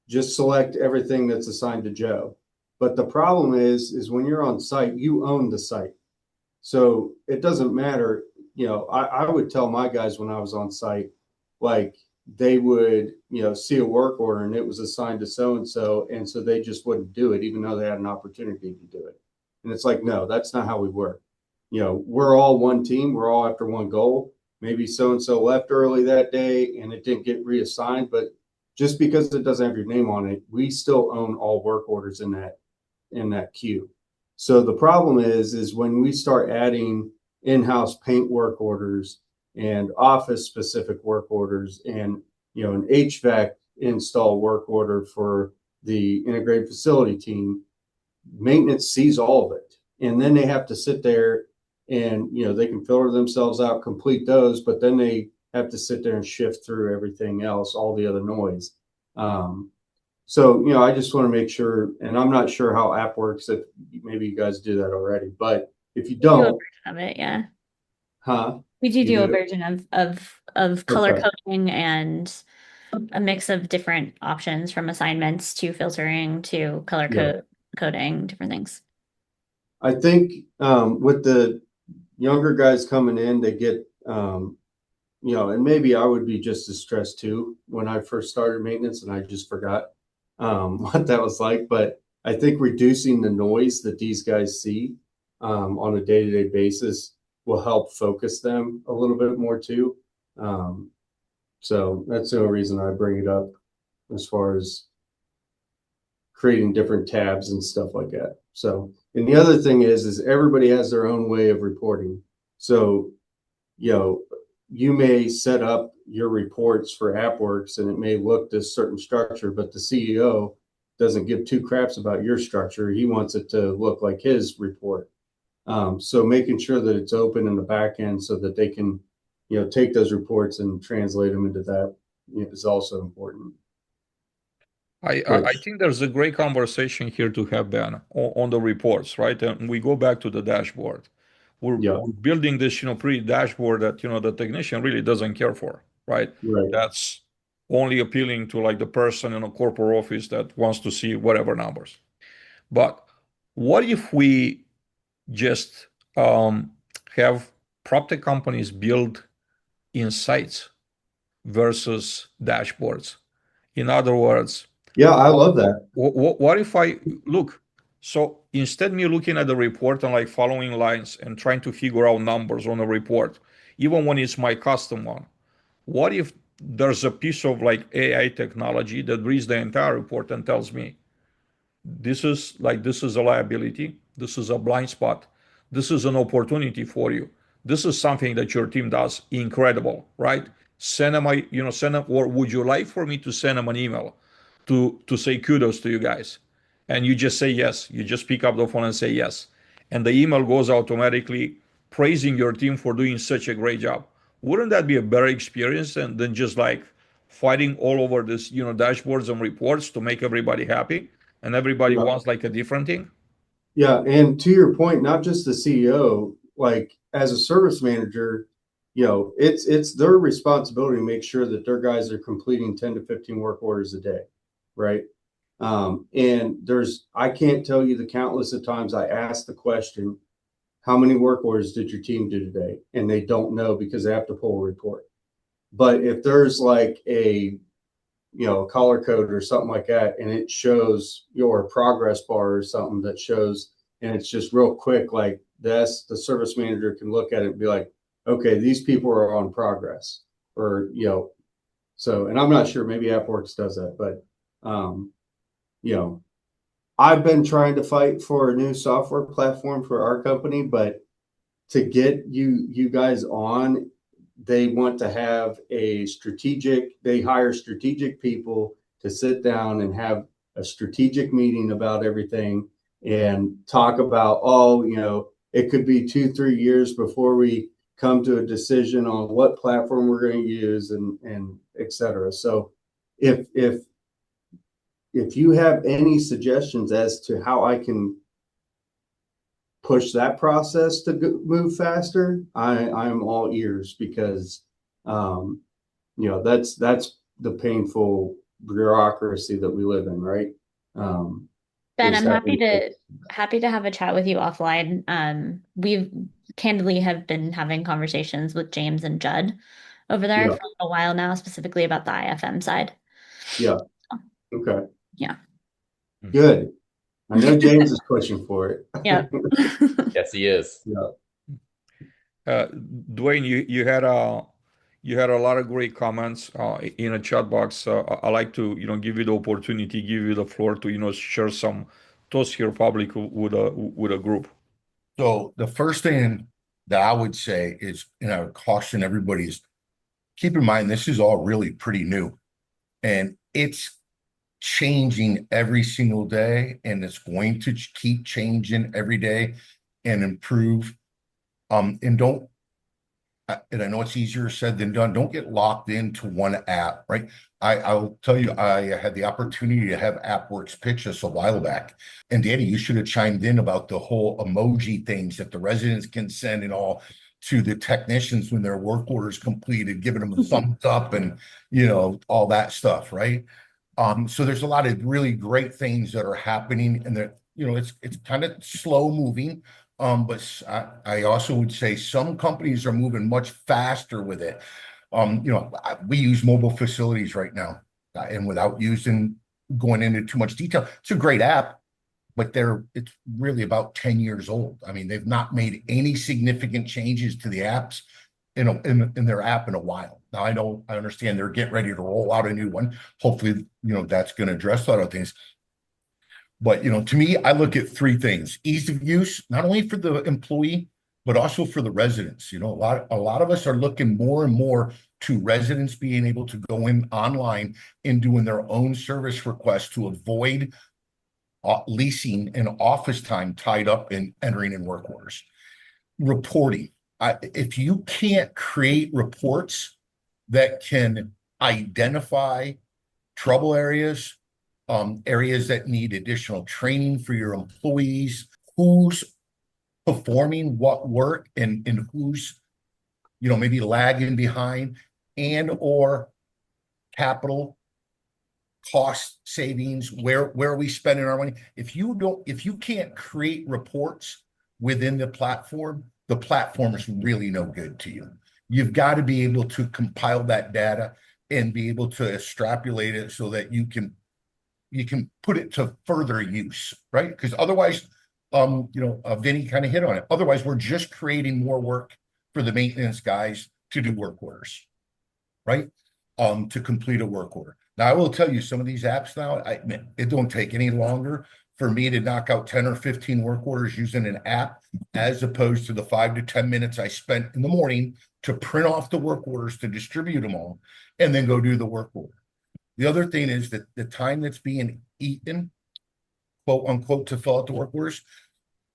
just select everything that's assigned to Joe. But the problem is when you're on site, you own the site. So it doesn't matter. I would tell my guys when I was on site, like they would, see a work order and it was assigned to so-and-so. And so they just wouldn't do it, even though they had an opportunity to do it. And it's like, no, that's not how we work. We're all one team. We're all after one goal. Maybe so-and-so left early that day and it didn't get reassigned, but just because it doesn't have your name on it, we still own all work orders in that queue. So the problem is when we start adding in-house paint work orders and office specific work orders and, an HVAC install work order for the integrated facility team, maintenance sees all of it. And then they have to sit there and, they can filter themselves out, complete those, but then they have to sit there and shift through everything else, all the other noise. So, I just want to make sure, and I'm not sure how app works, if maybe you guys do that already, but if you don't, do a version of it, yeah. Huh? We do a version of color Okay. coding and a mix of different options, from assignments to filtering to color coding, different things. I think with the younger guys coming in, they get, and maybe I would be just as stressed too when I first started maintenance and I just forgot what that was like. But I think reducing the noise that these guys see on a day-to-day basis will help focus them a little bit more too. So that's the only reason I bring it up as far as creating different tabs and stuff like that. So, and the other thing is everybody has their own way of reporting. So, you may set up your reports for AppWorks and it may look this certain structure, but the CEO doesn't give two craps about your structure. He wants it to look like his report. So making sure that it's open in the back end so that they can, take those reports and translate them into that is also important. I think there's a great conversation here to have, Ben, on the reports, right? And we go back to the dashboard. We're building this, pretty dashboard that, the technician really doesn't care for, right? Right. That's only appealing to like the person in a corporate office that wants to see whatever numbers. But what if we just have PropTech companies build insights versus dashboards? In other words, yeah, I love that. What if I look? So instead me looking at the report and like following lines and trying to figure out numbers on the report, even when it's my custom one, what if there's a piece of like AI technology that reads the entire report and tells me this is a liability, this is a blind spot, this is an opportunity for you, this is something that your team does incredible, right? Send them send them, or would you like for me to send them an email to say kudos to you guys? And you just say yes. You just pick up the phone and say yes, and the email goes automatically praising your team for doing such a great job. Wouldn't that be a better experience than just like fighting all over this, dashboards and reports to make everybody happy, and everybody Yeah. wants like a different thing? Yeah, and to your point, not just the CEO, like as a service manager, it's their responsibility to make sure that their guys are completing 10 to 15 work orders a day, right? And I can't tell you the countless of times I ask the question, how many work orders did your team do today? And they don't know because they have to pull a report. But if there's like a color code or something like that, and it shows your progress bar or something that shows, and it's just real quick, like this, the service manager can look at it and be like, okay, these people are on progress, or so. And I'm not sure, maybe AppWorks does that, but I've been trying to fight for a new software platform for our company, but to get you guys on, they want to have they hire strategic people to sit down and have a strategic meeting about everything and talk about, it could be 2-3 years before we come to a decision on what platform we're going to use and et cetera. So if you have any suggestions as to how I can push that process to move faster, I'm all ears, because that's the painful bureaucracy that we live in, right? Ben, I'm happy to have a chat with you offline. We've candidly have been having conversations with James and Judd over there for a while now, specifically about the IFM side. Yeah. Okay. Yeah. Good. I know James is pushing for it. Yeah. Yes, he is. Yeah. Dwayne, you had a lot of great comments in a chat box. I like to give you the opportunity, give you the floor to share some thoughts here public with a group. So the first thing that I would say is, I would caution everybody is, keep in mind this is all really pretty new, and it's changing every single day, and it's going to keep changing every day and improve. And I know it's easier said than done. Don't get locked into one app, right? I'll tell you, I had the opportunity to have AppWorks pitch us a while back. And Danny, you should have chimed in about the whole emoji things that the residents can send and all to the technicians when their work order is completed, giving them a thumbs up and, all that stuff, right? So there's a lot of really great things that are happening, and that, it's kind of slow moving. But I also would say some companies are moving much faster with it. We use mobile facilities right now, and without going into too much detail, it's a great app, but it's really about 10 years old. I mean, they've not made any significant changes to the apps in their app in a while. Now, I understand they're getting ready to roll out a new one. Hopefully, that's going to address a lot of things. But, to me, I look at three things: ease of use, not only for the employee, but also for the residents. A lot of us are looking more and more to residents being able to go in online and doing their own service requests to avoid leasing and office time tied up in entering in work orders. Reporting. If you can't create reports that can identify trouble areas, areas that need additional training for your employees, who's performing what work and who's maybe lagging behind, and or capital cost savings, where are we spending our money? If you can't create reports within the platform is really no good to you. You've got to be able to compile that data and be able to extrapolate it so that you can put it to further use, right? Because otherwise, Vinny kind of hit on it. Otherwise, we're just creating more work for the maintenance guys to do work orders, right? to complete a work order. Now, I will tell you, some of these apps now, it don't take any longer for me to knock out 10 or 15 work orders using an app, as opposed to the 5 to 10 minutes I spent in the morning to print off the work orders, to distribute them all, and then go do the work order. The other thing is that the time that's being eaten, quote unquote, to fill out the work orders,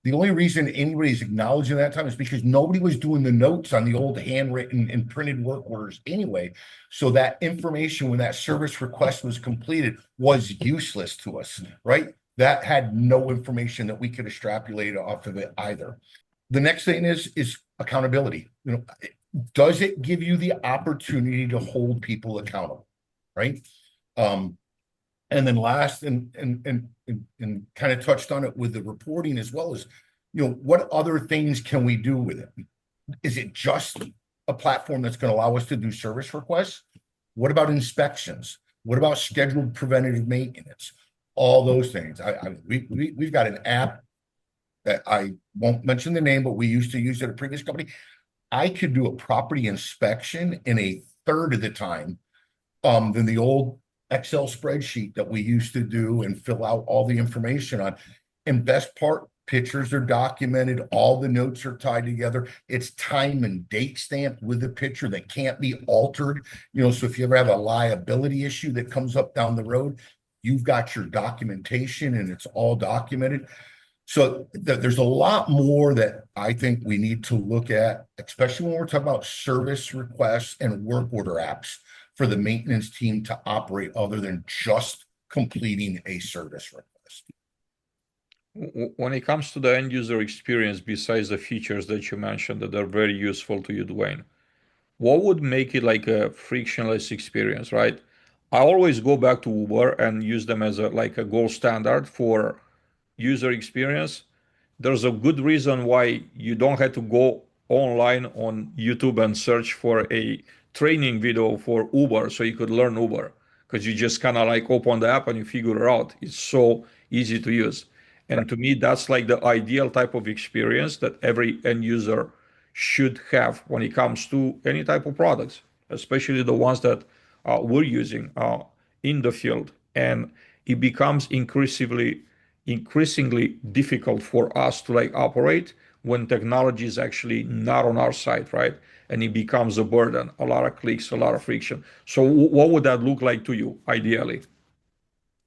the only reason anybody's acknowledging that time is because nobody was doing the notes on the old handwritten and printed work orders anyway. So that information, when that service request was completed, was useless to us, right? That had no information that we could extrapolate off of it either. The next thing is accountability. Does it give you the opportunity to hold people accountable, right? And then last, and kind of touched on it with the reporting as well, as what other things can we do with it? Is it just a platform that's going to allow us to do service requests? What about inspections? What about scheduled preventative maintenance? All those things. We've got an app that I won't mention the name, but we used to use at a previous company. I could do a property inspection in a third of the time than the old Excel spreadsheet that we used to do and fill out all the information on. And best part, pictures are documented, all the notes are tied together. It's time and date stamped with the picture that can't be altered. So if you ever have a liability issue that comes up down the road, you've got your documentation and it's all documented. So there's a lot more that I think we need to look at, especially when we're talking about service requests and work order apps for the maintenance team to operate, other than just completing a service request. When it comes to the end user experience, besides the features that you mentioned that are very useful to you, Dwayne, what would make it like a frictionless experience, right? I always go back to Uber and use them as like a gold standard for user experience. There's a good reason why you don't have to go online on YouTube and search for a training video for Uber so you could learn Uber, because you just kind of like open the app and you figure it out. It's so easy to use. And to me, that's like the ideal type of experience that every end user should have when it comes to any type of products, especially the ones that we're using in the field. And it becomes increasingly difficult for us to like operate when technology is actually not on our side, right? And it becomes a burden, a lot of clicks, a lot of friction. So what would that look like to you, ideally?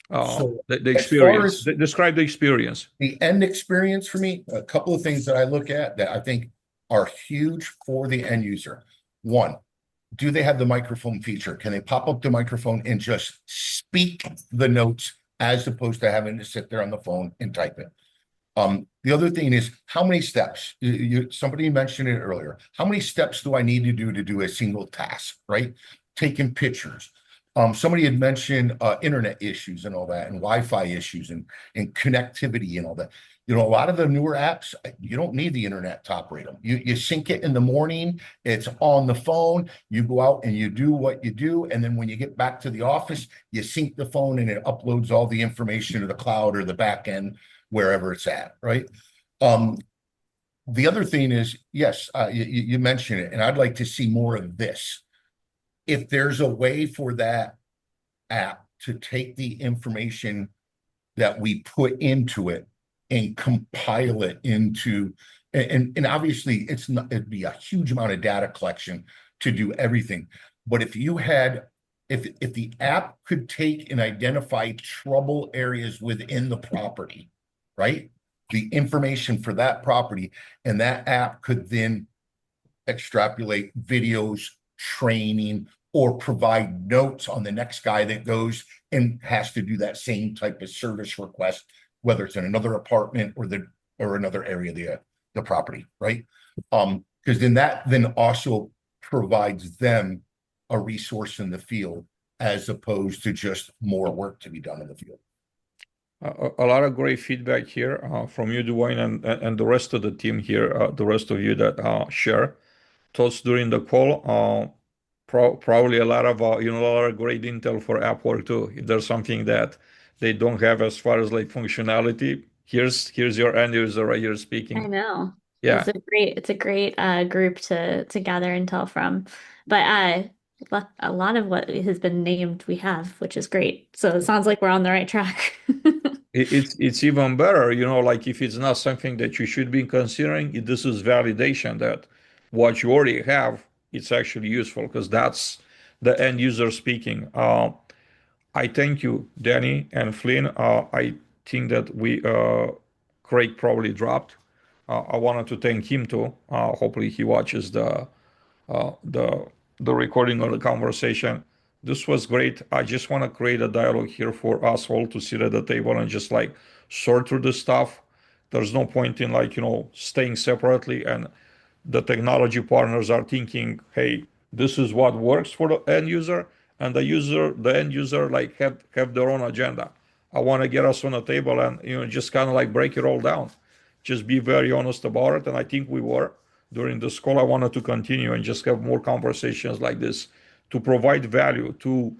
The experience. Describe the experience. The end experience for me, a couple of things that I look at that I think are huge for the end user. One, do they have the microphone feature? Can they pop up the microphone and just speak the notes, as opposed to having to sit there on the phone and type it? The other thing is, how many steps? Somebody mentioned it earlier. How many steps do I need to do a single task, right? Taking pictures. Somebody had mentioned internet issues and all that, and Wi-Fi issues and connectivity and all that. A lot of the newer apps, you don't need the internet to operate them. You sync it in the morning, it's on the phone, you go out and you do what you do, and then when you get back to the office, you sync the phone and it uploads all the information to the cloud or the back end, wherever it's at, right? The other thing is, yes, you mentioned it, and I'd like to see more of this. If there's a way for that app to take the information that we put into it and compile it into, and obviously it'd be a huge amount of data collection to do everything. But if the app could take and identify trouble areas within the property, right? The information for that property, and that app could then extrapolate videos, training, or provide notes on the next guy that goes and has to do that same type of service request, whether it's in another apartment or another area of the property, right? Because then also provides them a resource in the field, as opposed to just more work to be done in the field. A lot of great feedback here from you, Dwayne, and the rest of the team here, the rest of you that share thoughts during the call. Probably a lot of great intel for AppWork too. If there's something that they don't have as far as like functionality, here's your end user right here speaking. I know. Yeah. It's a great group to gather intel from. But a lot of what has been named we have, which is great. So it sounds like we're on the right track. It's even better, like if it's not something that you should be considering, this is validation that what you already have, it's actually useful because that's the end user speaking. I thank you, Danny and Flynn. I think that Craig probably dropped. I wanted to thank him too. Hopefully he watches uh, the the recording of the conversation. This was great. I just want to create a dialogue here for us all to sit at the table and just like sort through the stuff. There's no point in like, staying separately and the technology partners are thinking, hey, this is what works for the end user, and the end user like have their own agenda. I want to get us on a table and just kind of like break it all down. Just be very honest about it. And I think we were during this call. I wanted to continue and just have more conversations like this to provide value to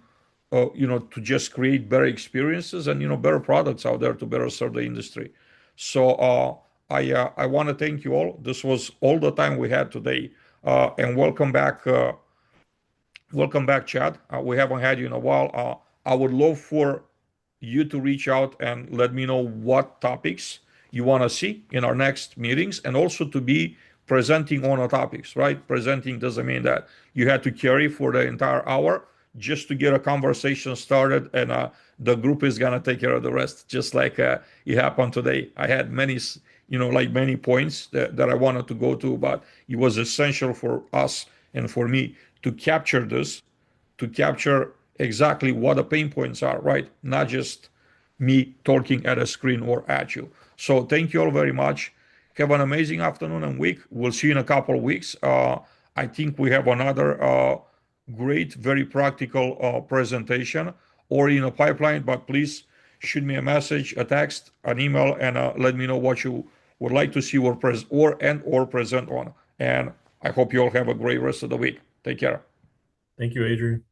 just create better experiences and better products out there to better serve the industry. So I want to thank you all. This was all the time we had today, and welcome back. Welcome back, Chad. We haven't had you in a while. I would love for you to reach out and let me know what topics you want to see in our next meetings, and also to be presenting on the topics, right? Presenting doesn't mean that you had to carry for the entire hour, just to get a conversation started, and the group is going to take care of the rest, just like it happened today. I had many, like many points that I wanted to go to, but it was essential for us and for me to capture this, to capture exactly what the pain points are, right? Not just me talking at a screen or at you. So thank you all very much. Have an amazing afternoon and week. We'll see you in a couple of weeks. I think we have another great, very practical presentation or in a pipeline, but please shoot me a message, a text, an email, and let me know what you would like to see or present on. And I hope you all have a great rest of the week. Take care. Thank you, Adrian.